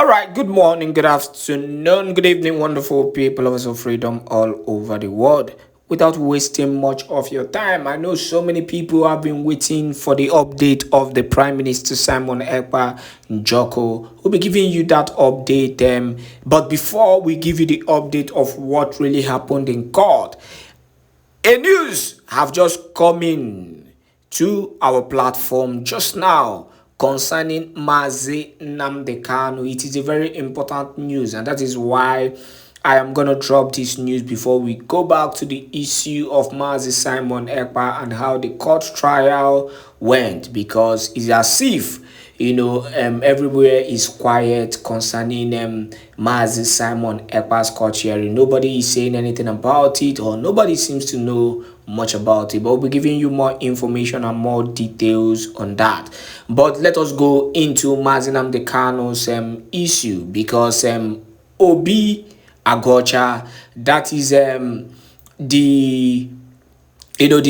All right, good morning, good afternoon, good evening, wonderful people of freedom all over the world. Without wasting much of your time, I know so many people have been waiting for the update of the Prime Minister Simon Ekpa Njoko. We'll be giving you that update. But before we give you the update of what really happened in court, a news have just come in to our platform just now concerning Mazi Nnamdi Kanu. It is a very important news, and that is why I am gonna drop this news before we go back to the issue of Mazi Simon Ekpa and how the court trial went, because it's as if everywhere is quiet concerning Mazi Simon Ekpa's court hearing. Nobody is saying anything about it, or nobody seems to know much about it. But we'll be giving you more information and more details on that. But let us go into Mazi Nnamdi Kanu's issue, because Obi Agocha, that is the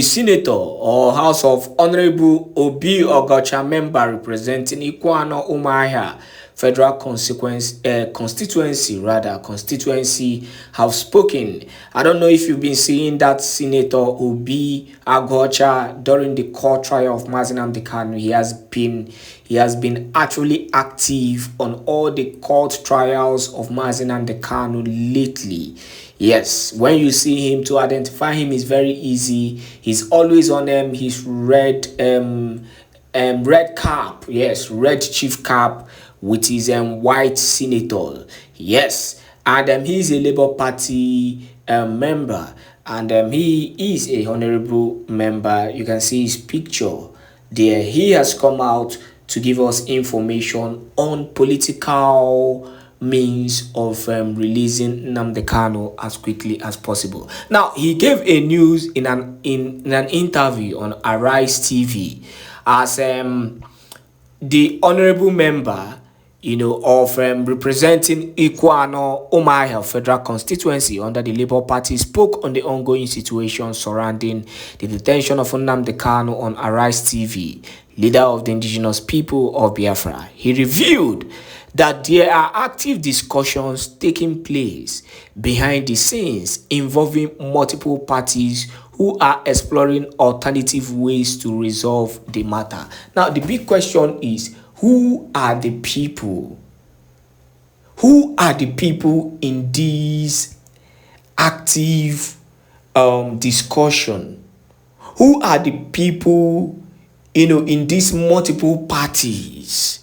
senator or House of Honorable Obi Ogocha member representing Ikuano Umahia Federal constituency have spoken. I don't know if you've been seeing that Senator Obi Agocha during the court trial of Mazi Nnamdi Kanu. He has been actually active on all the court trials of Mazi Nnamdi Kanu lately. Yes, when you see him, to identify him is very easy. He's always on his red cap. Yes, red chief cap with his white senator. Yes, and he's a Labour Party member, and he is a honorable member. You can see his picture there. He has come out to give us information on political means of releasing Nnamdi Kanu as quickly as possible. Now, he gave a news in an interview on Arise TV as the honorable member of representing Ikuano Umahia Federal Constituency under the Labour Party spoke on the ongoing situation surrounding the detention of Nnamdi Kanu on Arise TV, leader of the indigenous people of Biafra. He revealed that there are active discussions taking place behind the scenes involving multiple parties who are exploring alternative ways to resolve the matter. Now, the big question is, who are the people? Who are the people in this active discussion? Who are the people, in these multiple parties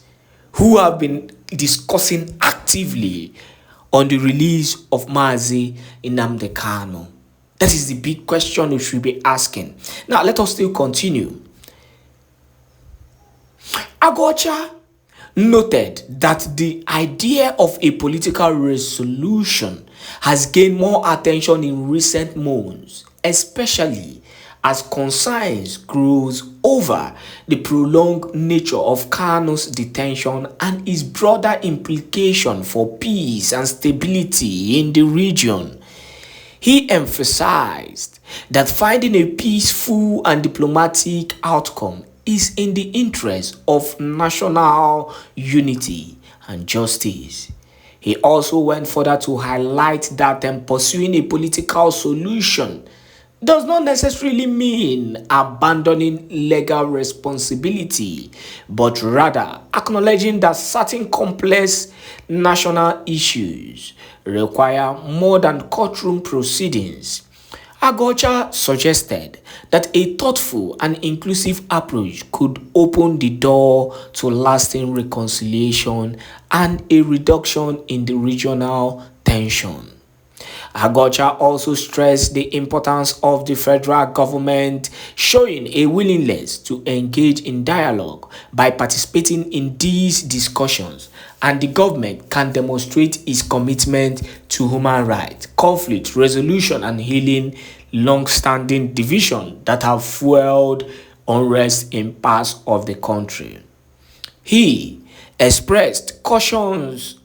who have been discussing actively on the release of Mazi Nnamdi Kanu? That is the big question we should be asking. Now, let us still continue. Agocha noted that the idea of a political resolution has gained more attention in recent months, especially as concerns grows over the prolonged nature of Kanu's detention and its broader implication for peace and stability in the region. He emphasized that finding a peaceful and diplomatic outcome is in the interest of national unity and justice. He also went further to highlight that pursuing a political solution does not necessarily mean abandoning legal responsibility, but rather acknowledging that certain complex national issues require more than courtroom proceedings. Agocha suggested that a thoughtful and inclusive approach could open the door to lasting reconciliation and a reduction in the regional tension. Agocha also stressed the importance of the federal government showing a willingness to engage in dialogue by participating in these discussions, and the government can demonstrate its commitment to human rights, conflict resolution, and healing long-standing divisions that have fueled unrest in parts of the country. He expressed cautious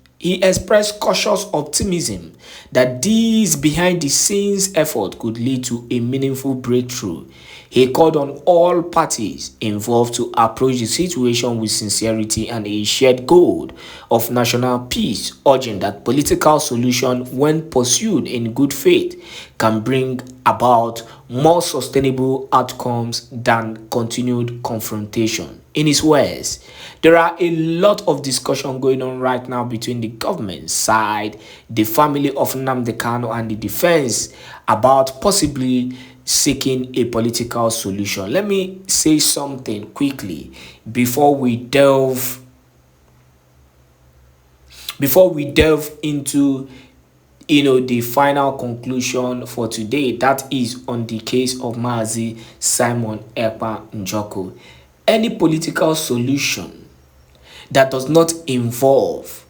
optimism that these behind-the-scenes effort could lead to a meaningful breakthrough. He called on all parties involved to approach the situation with sincerity and a shared goal of national peace, urging that political solution, when pursued in good faith, can bring about more sustainable outcomes than continued confrontation. In his words, there are a lot of discussion going on right now between the government side, the family of Nnamdi Kanu, and the defense about possibly seeking a political solution. Let me say something quickly before we delve into the final conclusion for today, that is on the case of Mazi Simon Ekpa Njoko. Any political solution that does not involve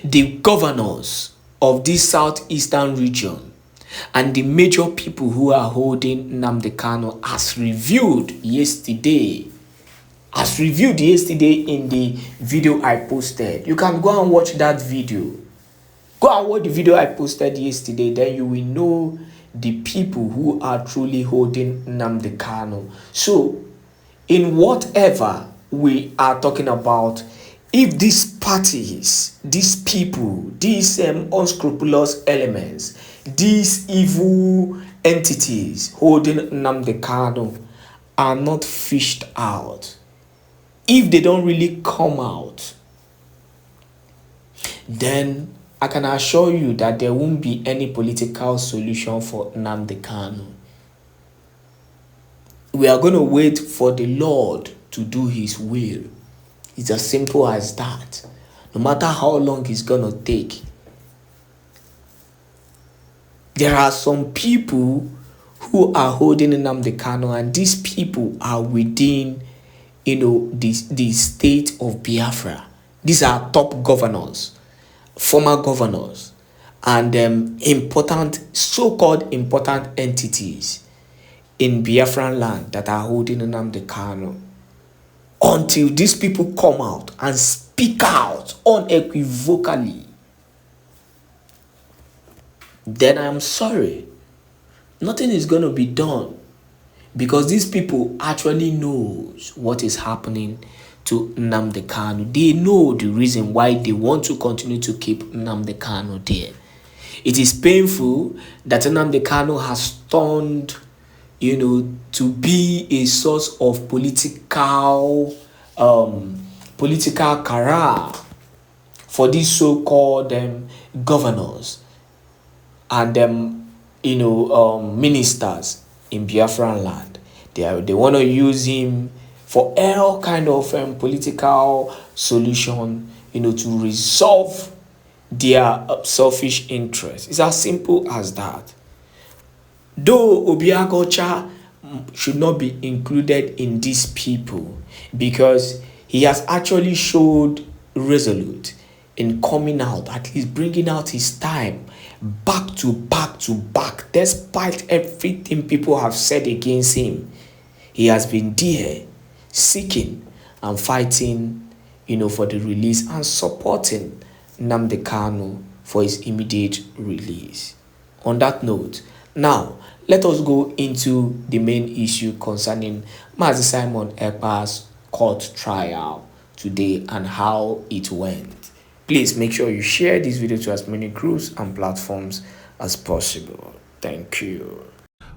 the governors of this southeastern region and the major people who are holding Nnamdi Kanu, as reviewed yesterday in the video I posted. You can go and watch that video. Go and watch the video I posted yesterday, then you will know the people who are truly holding Nnamdi Kanu. So, in whatever we are talking about, if these parties, these people, these unscrupulous elements, these evil entities holding Nnamdi Kanu are not fished out, if they don't really come out, then I can assure you that there won't be any political solution for Nnamdi Kanu. We are going to wait for the Lord to do his will. It's as simple as that. No matter how long it's going to take. There are some people who are holding Nnamdi Kanu, and these people are within the state of Biafra. These are top governors, former governors, and so-called important entities in Biafran land that are holding Nnamdi Kanu. Until these people come out and speak out unequivocally, then I'm sorry, nothing is going to be done. Because these people actually knows what is happening to Nnamdi Kanu. They know the reason why they want to continue to keep Nnamdi Kanu there. It is painful that Nnamdi Kanu has turned, to be a source of political career for these so-called governors and ministers in Biafran land. They want to use him for all kind of political solution, to resolve their selfish interests. It's as simple as that. Though Obiagocha should not be included in these people, because he has actually showed resolute in coming out, at least bringing out his time back to back, despite everything people have said against him. He has been there seeking and fighting, for the release and supporting Nnamdi Kanu for his immediate release. On that note, now let us go into the main issue concerning Mazi Simon Ekpa's court trial today and how it went. Please make sure you share this video to as many groups and platforms as possible. Thank you.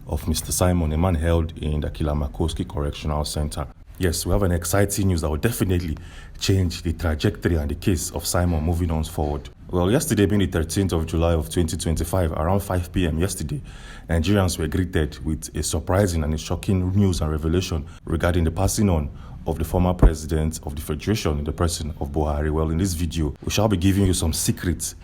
Of Mr. Simon, a man held in the Kilamakoski Correctional Center. Yes, we have an exciting news that will definitely change the trajectory and the case of Simon moving on forward. Well, yesterday being the 13th of July of 2025, around 5 p.m. yesterday, Nigerians were greeted with a surprising and a shocking news and revelation regarding the passing on of the former president of the Federation in the person of Buhari. Well, in this video, we shall be giving you some secrets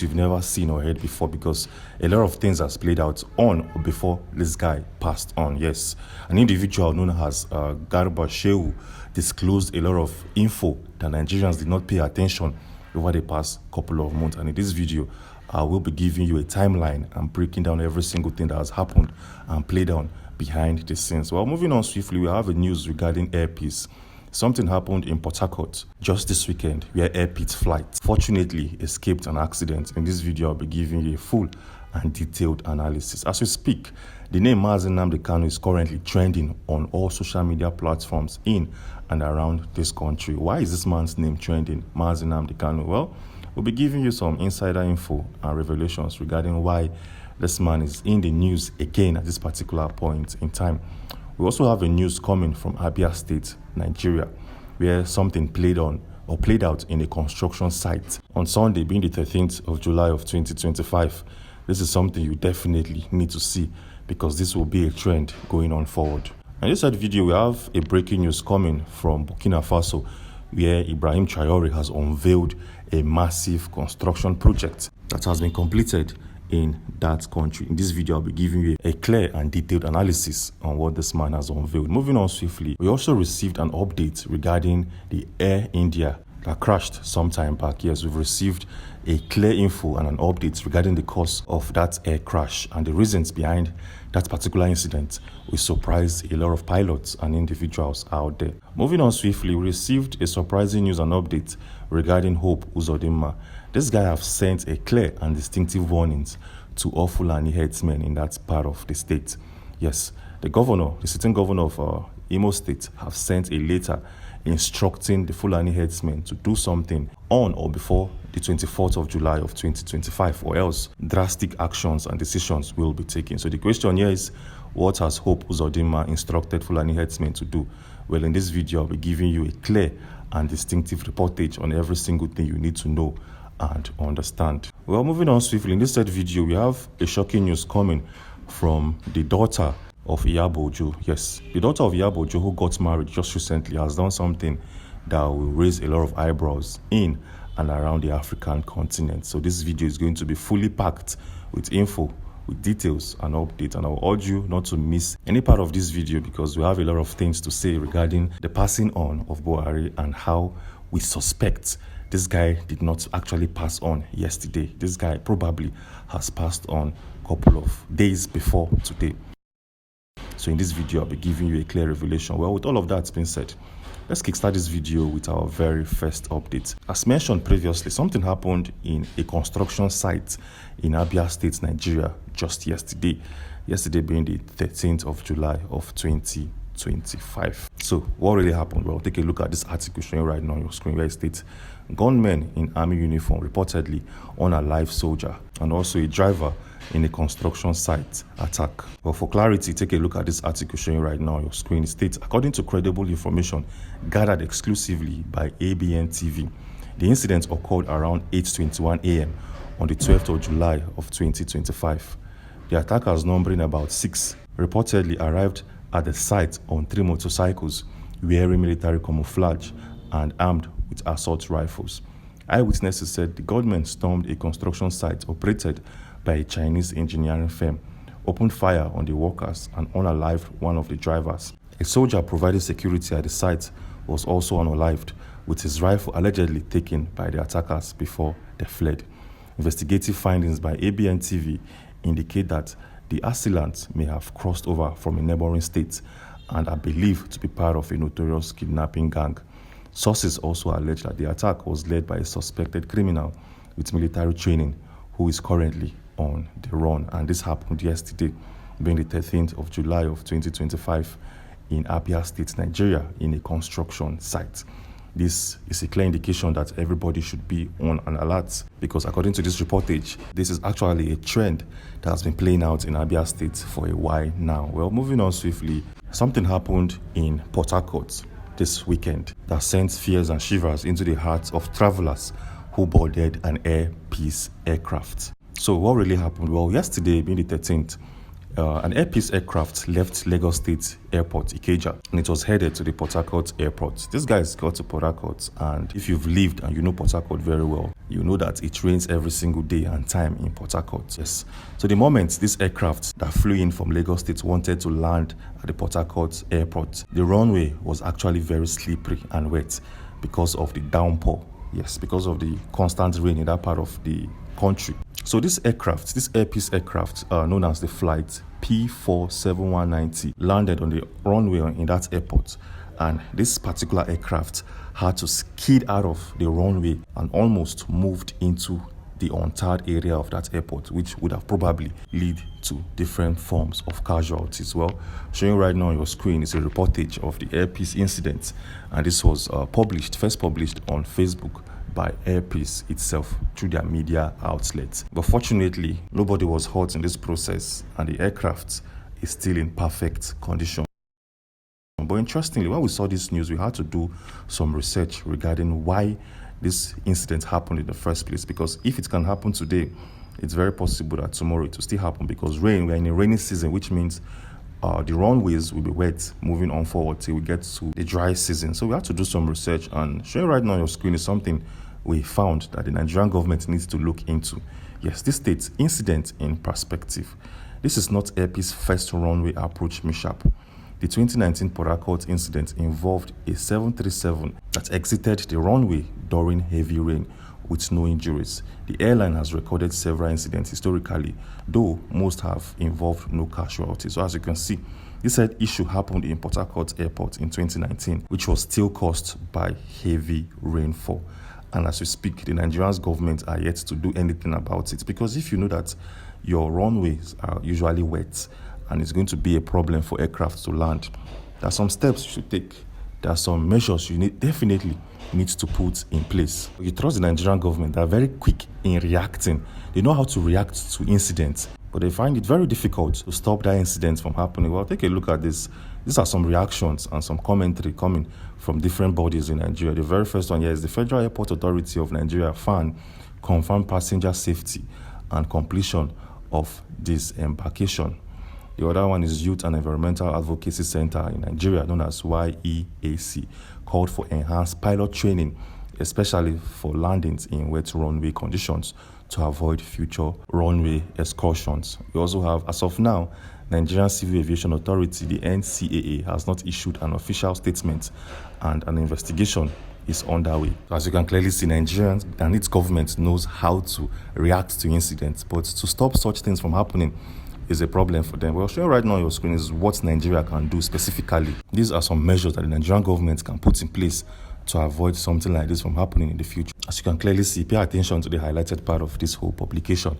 you've never seen or heard before, because a lot of things has played out on or before this guy passed on. Yes, an individual known as Garba Shehu disclosed a lot of info that Nigerians did not pay attention over the past couple of months. And in this video, I will be giving you a timeline and breaking down every single thing that has happened and played out behind the scenes. Well, moving on swiftly, we have a news regarding Air Peace. Something happened in Port Harcourt just this weekend where Air Peace flight fortunately escaped an accident. In this video, I'll be giving you a full and detailed analysis. As we speak, the name Nnamdi Kanu is currently trending on all social media platforms in and around this country. Why is this man's name trending, Nnamdi Kanu? Well, we'll be giving you some insider info and revelations regarding why this man is in the news again at this particular point in time. We also have a news coming from Abia State, Nigeria, where something played out in a construction site on Sunday, being the 13th of July of 2025. This is something you definitely need to see because this will be a trend going on forward. In this video, we have a breaking news coming from Burkina Faso, where Ibrahim Traoré has unveiled a massive construction project that has been completed in that country. In this video, I'll be giving you a clear and detailed analysis on what this man has unveiled. Moving on swiftly, we also received an update regarding the Air India that crashed some time back. Yes, we've received a clear info and an update regarding the cause of that air crash and the reasons behind that particular incident. We surprised a lot of pilots and individuals out there. Moving on swiftly, we received a surprising news and update regarding Hope Uzodinma. This guy has sent a clear and distinctive warnings to all Fulani headsmen in that part of the state. Yes, the sitting governor of Imo State, have sent a letter instructing the Fulani headsmen to do something on or before the 24th of July of 2025, or else drastic actions and decisions will be taken. So the question here is, what has Hope Uzodinma instructed Fulani headsmen to do? Well, in this video, I'll be giving you a clear and distinctive reportage on every single thing you need to know and understand. Well, moving on swiftly, in this third video, we have a shocking news coming from the daughter of Iyabo Ojo. Yes, the daughter of Iyabo Ojo, who got married just recently, has done something that will raise a lot of eyebrows in and around the African continent. So this video is going to be fully packed with info, with details and updates, and I'll urge you not to miss any part of this video because we have a lot of things to say regarding the passing on of Buhari and how we suspect this guy did not actually pass on yesterday. This guy probably has passed on a couple of days before today. So in this video, I'll be giving you a clear revelation. Well, with all of that being said, let's kickstart this video with our very first update. As mentioned previously, something happened in a construction site in Abia State, Nigeria, just yesterday. Yesterday being the 13th of July of 2025. So what really happened? Well, take a look at this article showing right now on your screen, where it states gunmen in army uniform reportedly on a live soldier and also a driver in a construction site attack. Well, for clarity, take a look at this article showing right now on your screen. It states, according to credible information gathered exclusively by ABN TV, the incident occurred around 8:21 a.m. on the 12th of July of 2025. The attackers, numbering about 6, reportedly arrived at the site on 3 motorcycles, wearing military camouflage and armed with assault rifles. Eyewitnesses said the gunmen stormed a construction site operated by a Chinese engineering firm, opened fire on the workers and unalived one of the drivers. A soldier providing security at the site was also unalived, with his rifle allegedly taken by the attackers before they fled. Investigative findings by ABN TV indicate that the assailants may have crossed over from a neighboring state and are believed to be part of a notorious kidnapping gang. Sources also allege that the attack was led by a suspected criminal with military training who is currently on the run, and this happened yesterday, being the 13th of July of 2025 in Abia State, Nigeria, in a construction site. This is a clear indication that everybody should be on an alert because according to this reportage, this is actually a trend that has been playing out in Abia State for a while now. Well, moving on swiftly, something happened in Port Harcourt this weekend that sent fears and shivers into the hearts of travelers who boarded an Air Peace aircraft. So what really happened? Well, yesterday, being the 13th, an Air Peace aircraft left Lagos State Airport, Ikeja, and it was headed to the Port Harcourt Airport. This guys got to Port Harcourt, and if you've lived and you know Port Harcourt very well, you know that it rains every single day and time in Port Harcourt. Yes. So the moment this aircraft that flew in from Lagos State wanted to land at the Port Harcourt Airport, the runway was actually very slippery and wet because of the downpour. Yes, because of the constant rain in that part of the country. So this aircraft, this Air Peace aircraft, known as the flight P47190, landed on the runway in that airport, and this particular aircraft had to skid out of the runway and almost moved into the untarred area of that airport, which would have probably lead to different forms of casualties. Well, showing right now on your screen is a reportage of the Airpeace incident, and this was first published on Facebook by Airpeace itself through their media outlets. But fortunately, nobody was hurt in this process, and the aircraft is still in perfect condition. But interestingly, when we saw this news, we had to do some research regarding why this incident happened in the first place, because if it can happen today, it's very possible that tomorrow it will still happen, because we're in a rainy season, which means the runways will be wet moving on forward till we get to the dry season. So we have to do some research, and showing right now on your screen is something we found that the Nigerian government needs to look into. Yes, this states incident in perspective. This is not Airpeace's first runway approach mishap. The 2019 Port Harcourt incident involved a 737 that exited the runway during heavy rain with no injuries. The airline has recorded several incidents historically, though most have involved no casualties. So as you can see, this said issue happened in Port Harcourt Airport in 2019, which was still caused by heavy rainfall. And as we speak, the Nigerian government are yet to do anything about it, because if you know that your runways are usually wet and it's going to be a problem for aircraft to land, there are some steps you should take. There are some measures you definitely need to put in place. You trust the Nigerian government. They are very quick in reacting. They know how to react to incidents, but they find it very difficult to stop that incident from happening. Well, take a look at this. These are some reactions and some commentary coming from different bodies in Nigeria. The very first one here is the Federal Airport Authority of Nigeria, FAN, confirmed passenger safety and completion of this embarkation. The other one is Youth and Environmental Advocacy Center in Nigeria, known as YEAC, called for enhanced pilot training, especially for landings in wet runway conditions to avoid future runway excursions. We also have, as of now, Nigerian Civil Aviation Authority, the NCAA, has not issued an official statement, and an investigation is underway. As you can clearly see, Nigerians and its government knows how to react to incidents, but to stop such things from happening is a problem for them. Well, showing right now on your screen is what Nigeria can do specifically. These are some measures that the Nigerian government can put in place to avoid something like this from happening in the future. As you can clearly see, pay attention to the highlighted part of this whole publication.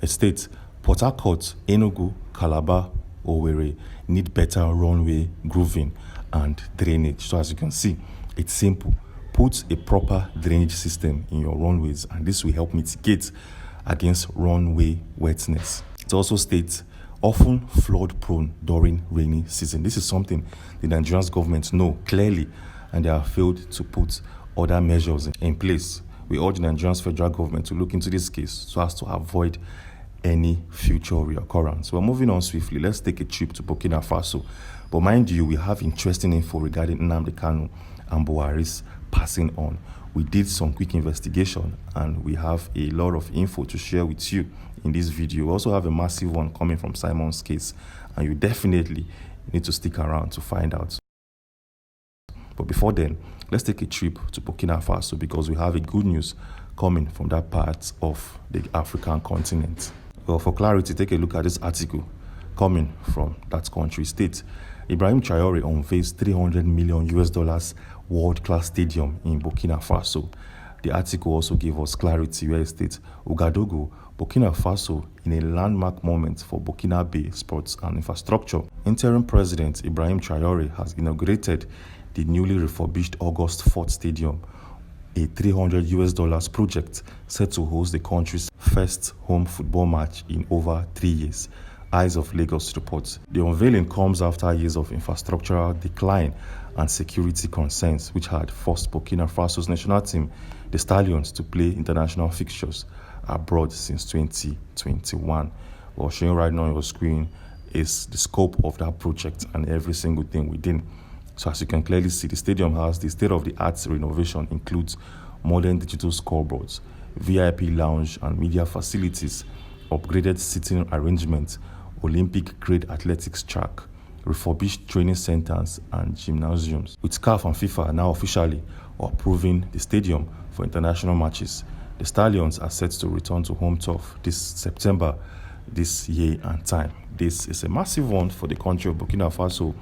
It states, Port Harcourt, Enugu, Calabar, Owerri need better runway grooving and drainage. So as you can see, it's simple. Put a proper drainage system in your runways, and this will help mitigate against runway wetness. It also states, often flood prone during rainy season. This is something the Nigerian government know clearly, and they have failed to put other measures in place. We urge the Nigerian federal government to look into this case so as to avoid any future reoccurrence. Well, moving on swiftly, let's take a trip to Burkina Faso. But mind you, we have interesting info regarding Nnamdi Kanu and Buhari's passing on. We did some quick investigation, and we have a lot of info to share with you in this video. We also have a massive one coming from Simon's case, and you definitely need to stick around to find out. But before then, let's take a trip to Burkina Faso, because we have a good news coming from that part of the African continent. Well, for clarity, take a look at this article coming from that country. State Ibrahim Traore unveils $300 million world-class stadium in Burkina Faso. The article also gave us clarity where it states Ouagadougou, Burkina Faso, in a landmark moment for Burkinabe sports and infrastructure. Interim President Ibrahim Traore has inaugurated the newly refurbished August 4th Stadium, a $300 project set to host the country's first home football match in over 3 years. Eyes of Lagos reports. The unveiling comes after years of infrastructural decline and security concerns, which had forced Burkina Faso's national team, the Stallions, to play international fixtures abroad since 2021. Well, showing right now on your screen is the scope of that project and every single thing within. So as you can clearly see, the stadium has the state-of-the-art renovation, includes modern digital scoreboards, VIP lounge and media facilities, upgraded seating arrangements, Olympic-grade athletics track, refurbished training centers and gymnasiums. With CAF and FIFA now officially approving the stadium for international matches, the Stallions are set to return to home turf this September, this year and time. This is a massive one for the country of Burkina Faso,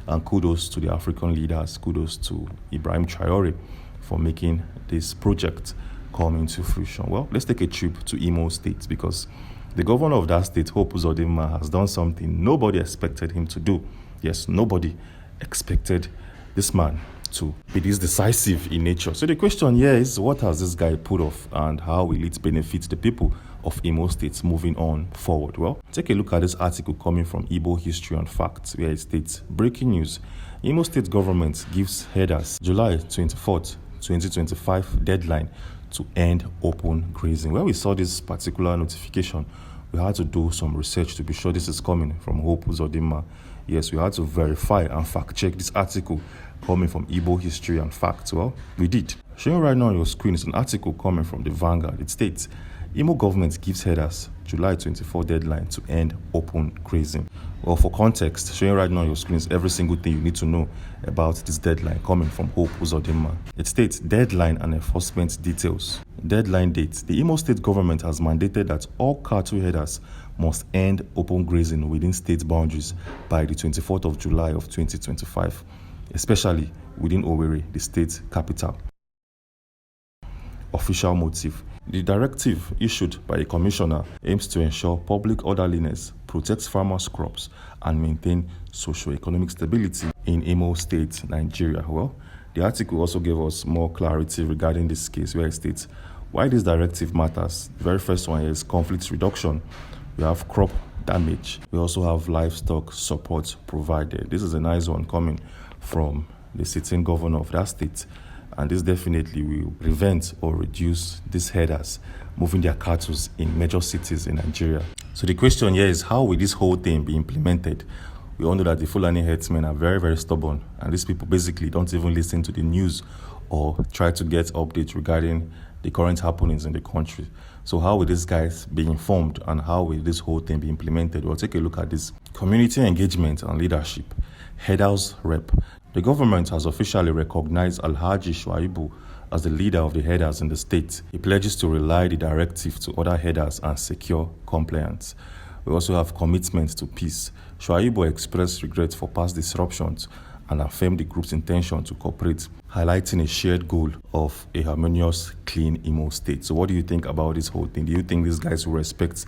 and kudos to the African leaders, kudos to Ibrahim Traore for making this project coming to fruition? Well, let's take a trip to Imo State, because the governor of that state, Hope Uzodinma, has done something nobody expected him to do. Yes, nobody expected this man to be this decisive in nature. So the question here is, what has this guy put off, and how will it benefit the people of Imo State moving on forward? Well, take a look at this article coming from Igbo History and Facts, where it states, breaking news, Imo State government gives headers July 24th, 2025 deadline to end open grazing. When we saw this particular notification, we had to do some research to be sure this is coming from Hope Uzodinma. Yes, we had to verify and fact check this article coming from Igbo History and Facts. Well, we did. Showing right now on your screen is an article coming from the Vanguard. It states, Imo government gives headers July 24 deadline to end open grazing. Well, for context, showing right now on your screen is every single thing you need to know about this deadline coming from Hope Uzodinma. It states, deadline and enforcement details. Deadline date. The Imo State government has mandated that all cattle headers must end open grazing within state boundaries by the 24th of July of 2025, especially within Owerri, the state capital. Official motive. The directive issued by a commissioner aims to ensure public orderliness, protect farmers' crops, and maintain socio-economic stability in Imo State, Nigeria. Well, the article also gave us more clarity regarding this case, where it states why this directive matters. The very first one is conflict reduction. We have crop damage. We also have livestock support provided. This is a nice one coming from the sitting governor of that state. And this definitely will prevent or reduce these herders moving their cattle in major cities in Nigeria. So the question here is, how will this whole thing be implemented? We all know that the Fulani herdsmen are very, very stubborn, and these people basically don't even listen to the news or try to get updates regarding the current happenings in the country. So how will these guys be informed, and how will this whole thing be implemented? We'll take a look at this. Community engagement and leadership. Herders rep. The government has officially recognized Alhaji Shuaibu as the leader of the herders in the state. He pledges to relay the directive to other herders and secure compliance. We also have commitment to peace. Shuaibu expressed regret for past disruptions and affirmed the group's intention to cooperate, highlighting a shared goal of a harmonious, clean Imo State. So what do you think about this whole thing? Do you think these guys will respect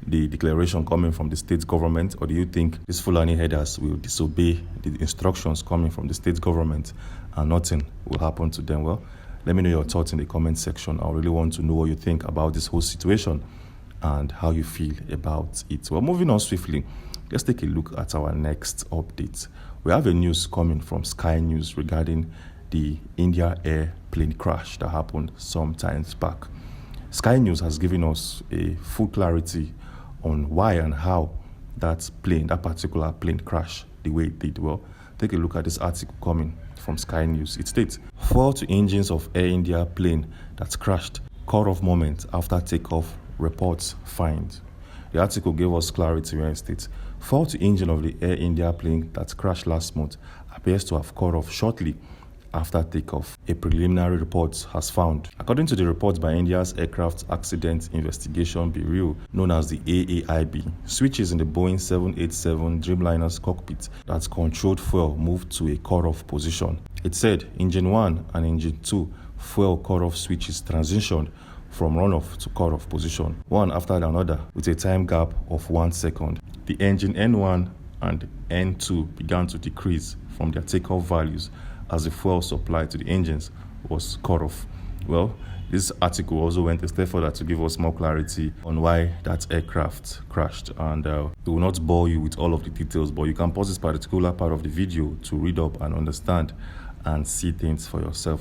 the declaration coming from the state government, or do you think these Fulani herders will disobey the instructions coming from the state government and nothing will happen to them? Well, let me know your thoughts in the comment section. I really want to know what you think about this whole situation and how you feel about it. Well, moving on swiftly, let's take a look at our next update. We have a news coming from Sky News regarding the India airplane crash that happened some times back. Sky News has given us a full clarity on why and how that particular plane crashed the way it did. Well, take a look at this article coming from Sky News. It states, four to engines of Air India plane that crashed, cut-off moment after takeoff, reports find. The article gave us clarity where it states, four to engine of the Air India plane that crashed last month appears to have cut off shortly after takeoff, a preliminary report has found. According to the report by India's Aircraft Accident Investigation Bureau, known as the AAIB, switches in the Boeing 787 Dreamliner's cockpit that controlled fuel moved to a cut-off position. It said Engine 1 and Engine 2 fuel cut-off switches transitioned from run-off to cut-off position, one after another with a time gap of 1 second. The engine N1 and N2 began to decrease from their takeoff values as the fuel supply to the engines was cut off. Well, this article also went a step further to give us more clarity on why that aircraft crashed, and it will not bore you with all of the details, but you can pause this particular part of the video to read up and understand and see things for yourself.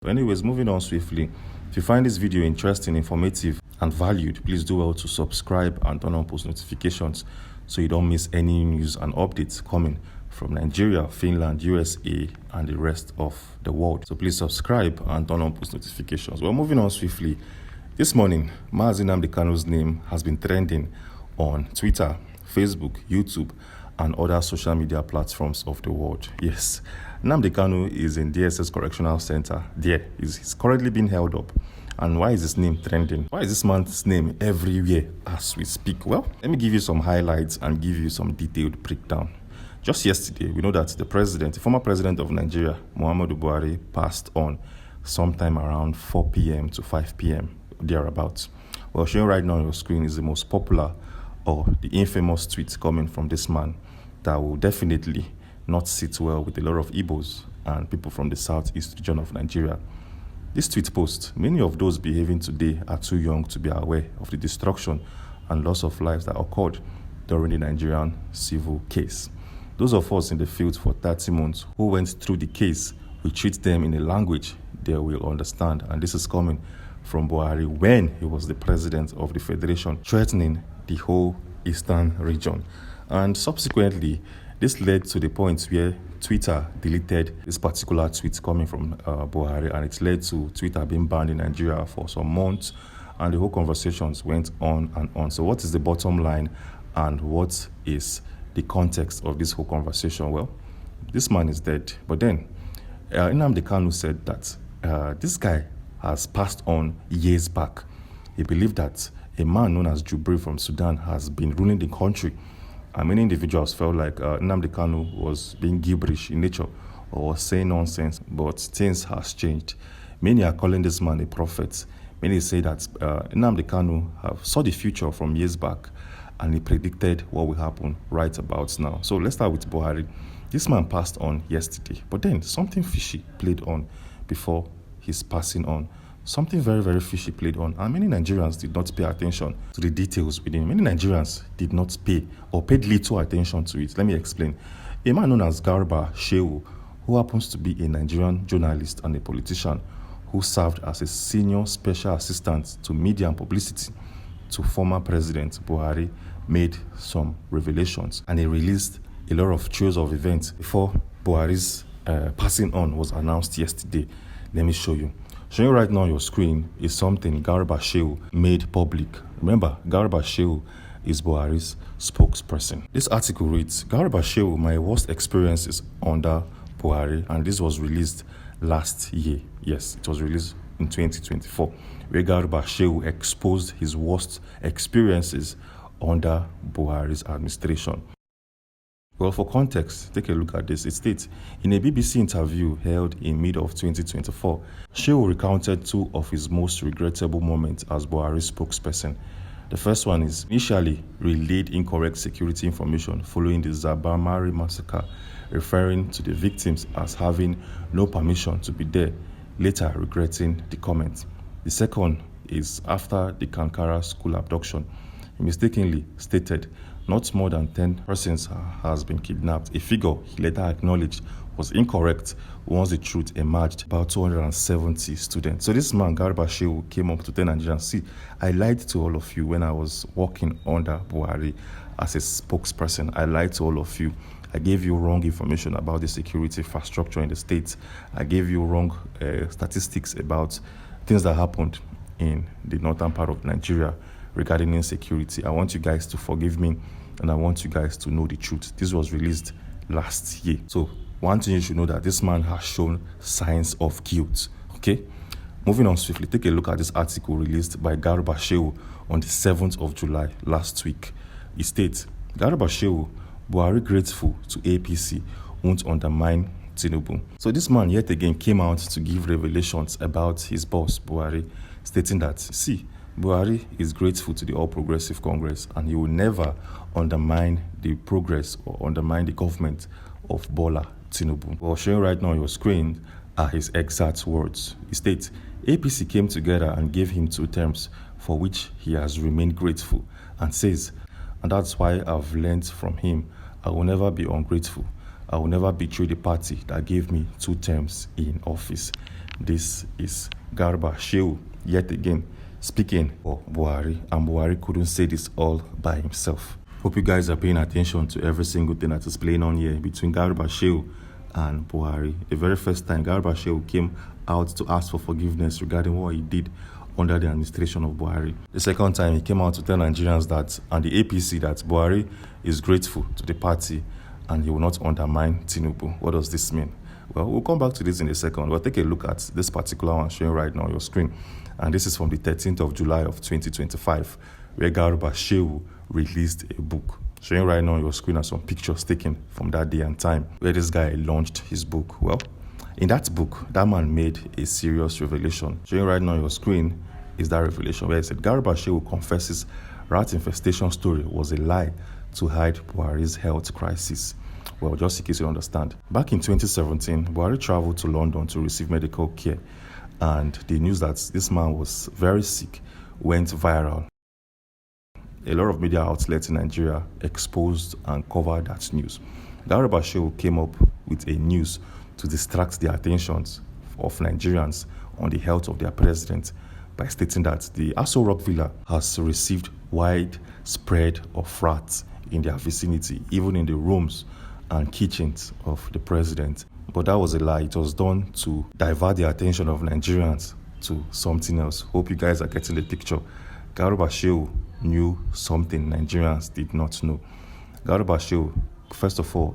Anyways, moving on swiftly, if you find this video interesting, informative, and valued, please do well to subscribe and turn on post notifications so you don't miss any news and updates coming from Nigeria, Finland, USA, and the rest of the world. So please subscribe and turn on post notifications. Well, moving on swiftly, this morning, Nnamdi Kanu's name has been trending on Twitter, Facebook, YouTube, and other social media platforms of the world. Yes, Nnamdi Kanu is in DSS Correctional Center. There, he's currently being held up. And why is his name trending? Why is this man's name everywhere as we speak? Well, let me give you some highlights and give you some detailed breakdown. Just yesterday, we know that the former president of Nigeria, Muhammadu Buhari, passed on sometime around 4 p.m. to 5 p.m. thereabouts. Well, showing right now on your screen is the most popular or the infamous tweet coming from this man that will definitely not sit well with a lot of Igbos and people from the southeast region of Nigeria. This tweet post, many of those behaving today are too young to be aware of the destruction and loss of lives that occurred during the Nigerian civil case. Those of us in the field for 30 months who went through the case, we treat them in a language they will understand. And this is coming from Buhari when he was the president of the Federation, threatening the whole eastern region. And subsequently, this led to the point where Twitter deleted this particular tweet coming from Buhari, and it led to Twitter being banned in Nigeria for some months, and the whole conversations went on and on. So what is the bottom line, and what is the context of this whole conversation? Well, this man is dead, but then Nnamdi Kanu said that this guy has passed on years back. He believed that a man known as Jubril from Sudan has been ruling the country. And many individuals felt like Nnamdi Kanu was being gibberish in nature or saying nonsense, but things has changed. Many are calling this man a prophet. Many say that Nnamdi Kanu saw the future from years back, and he predicted what will happen right about now. So let's start with Buhari. This man passed on yesterday, but then something fishy played on before his passing on. Something very, very fishy played on, and many Nigerians did not pay attention to the details within. Many Nigerians did not pay or paid little attention to it. Let me explain. A man known as Garba Shehu, who happens to be a Nigerian journalist and a politician who served as a senior special assistant to media and publicity to former President Buhari, made some revelations, and he released a lot of trails of events before Buhari's passing on was announced yesterday. Let me show you. Showing right now on your screen is something Garba Shehu made public. Remember, Garba Shehu is Buhari's spokesperson. This article reads, Garba Shehu, my worst experiences under Buhari, and this was released last year. Yes, it was released in 2024, where Garba Shehu exposed his worst experiences under Buhari's administration. Well, for context, take a look at this. It states, in a BBC interview held in mid of 2024, Shehu recounted two of his most regrettable moments as Buhari's spokesperson. The first one is initially relayed incorrect security information following the Zabamari massacre, referring to the victims as having no permission to be there, later regretting the comment. The second is after the Kankara school abduction. He mistakenly stated not more than 10 persons has been kidnapped. A figure he later acknowledged was incorrect once the truth emerged, about 270 students. So this man, Garba Shehu, came up to tell Nigerians, see, I lied to all of you when I was working under Buhari as a spokesperson. I lied to all of you. I gave you wrong information about the security infrastructure in the state. I gave you wrong statistics about things that happened in the northern part of Nigeria regarding insecurity. I want you guys to forgive me, and I want you guys to know the truth. This was released last year. So one thing you should know, that this man has shown signs of guilt. Okay? Moving on swiftly, take a look at this article released by Garba Shehu on the 7th of July last week. It states, Garba Shehu, Buhari grateful to APC, won't undermine Tinubu. So this man yet again came out to give revelations about his boss, Buhari, stating that, see, Buhari is grateful to the All Progressive Congress, and he will never undermine the progress or undermine the government of Bola Tinubu. Well, showing right now on your screen are his exact words. He states, APC came together and gave him 2 terms for which he has remained grateful, and says, and that's why I've learned from him, I will never be ungrateful. I will never betray the party that gave me 2 terms in office. This is Garba Shehu yet again speaking for Buhari, and Buhari couldn't say this all by himself. Hope you guys are paying attention to every single thing that is playing on here between Garba Shehu and Buhari. The very first time Garba Shehu came out to ask for forgiveness regarding what he did under the administration of Buhari. The second time he came out to tell Nigerians that, and the APC, that Buhari is grateful to the party and he will not undermine Tinubu. What does this mean? Well, we'll come back to this in a second. We'll take a look at this particular one showing right now on your screen. And this is from the 13th of July of 2025, where Garba Shehu released a book. Showing right now on your screen are some pictures taken from that day and time where this guy launched his book. Well, In that book, that man made a serious revelation. Showing right now on your screen is that revelation where he said Garba Shehu confesses rat infestation story was a lie to hide Buhari's health crisis. Well, just in case you understand. Back in 2017, Buhari traveled to London to receive medical care, and the news that this man was very sick went viral. A lot of media outlets in Nigeria exposed and covered that news. Garba Shehu came up with a news to distract the attentions of Nigerians on the health of their president by stating that the Aso Rock Villa has received widespread of rats in their vicinity, even in the rooms and kitchens of the president. But that was a lie. It was done to divert the attention of Nigerians to something else. Hope you guys are getting the picture. Garba Shehu knew something Nigerians did not know. Garba Shehu, first of all,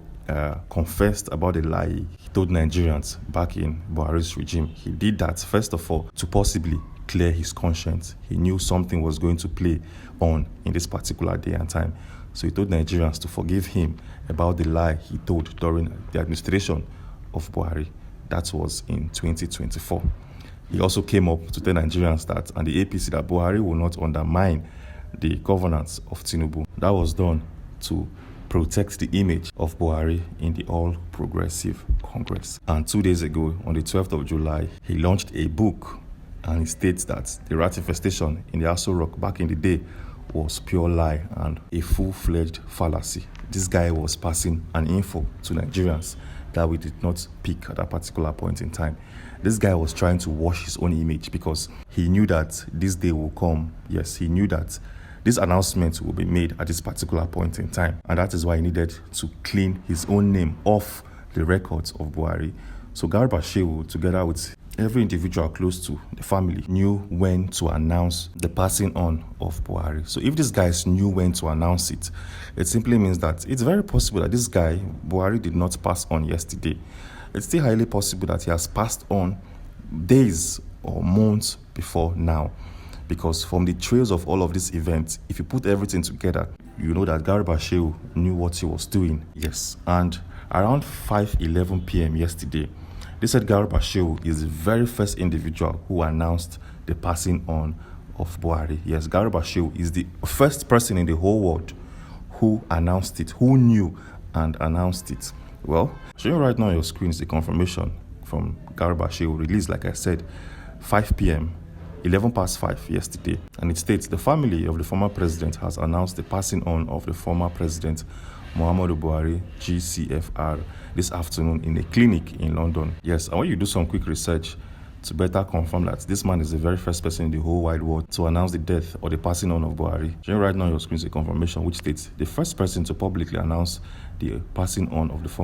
confessed about the lie he told Nigerians back in Buhari's regime. He did that, first of all, to possibly clear his conscience. He knew something was going to play on in this particular day and time. So he told Nigerians to forgive him about the lie he told during the administration of Buhari. That was in 2024. He also came up to tell Nigerians that, and the APC, that Buhari will not undermine the governance of Tinubu. That was done to protect the image of Buhari in the All Progressive Congress. And 2 days ago, on the 12th of July, he launched a book, and he states that the rat infestation in the Aso Rock back in the day was pure lie and a full-fledged fallacy. This guy was passing an info to Nigerians that we did not pick at that particular point in time. This guy was trying to wash his own image because he knew that this day will come. Yes, he knew that this announcement will be made at this particular point in time. And that is why he needed to clean his own name off the records of Buhari. So Garba Shehu, together with every individual close to the family, knew when to announce the passing on of Buhari. So if these guys knew when to announce it, it simply means that it's very possible that this guy, Buhari, did not pass on yesterday. It's still highly possible that he has passed on days or months before now. Because from the trails of all of these events, if you put everything together, you know that Garba Shehu knew what he was doing. Yes, and around 5:11 p.m. yesterday, they said Garba Shehu is the very first individual who announced the passing on of Buhari. Yes, Garba Shehu is the first person in the whole world who announced it, who knew and announced it. Well, showing right now on your screen is the confirmation from Garba Shehu, released, like I said, 5 p.m., 11 past 5 yesterday. And it states, the family of the former president has announced the passing on of the former president, Muhammadu Buhari, GCFR, this afternoon in a clinic in London. Yes, I want you to do some quick research to better confirm that this man is the very first person in the whole wide world to announce the death or the passing on of Buhari. Showing right now on your screen is a confirmation which states, the first person to publicly announce the passing on of the former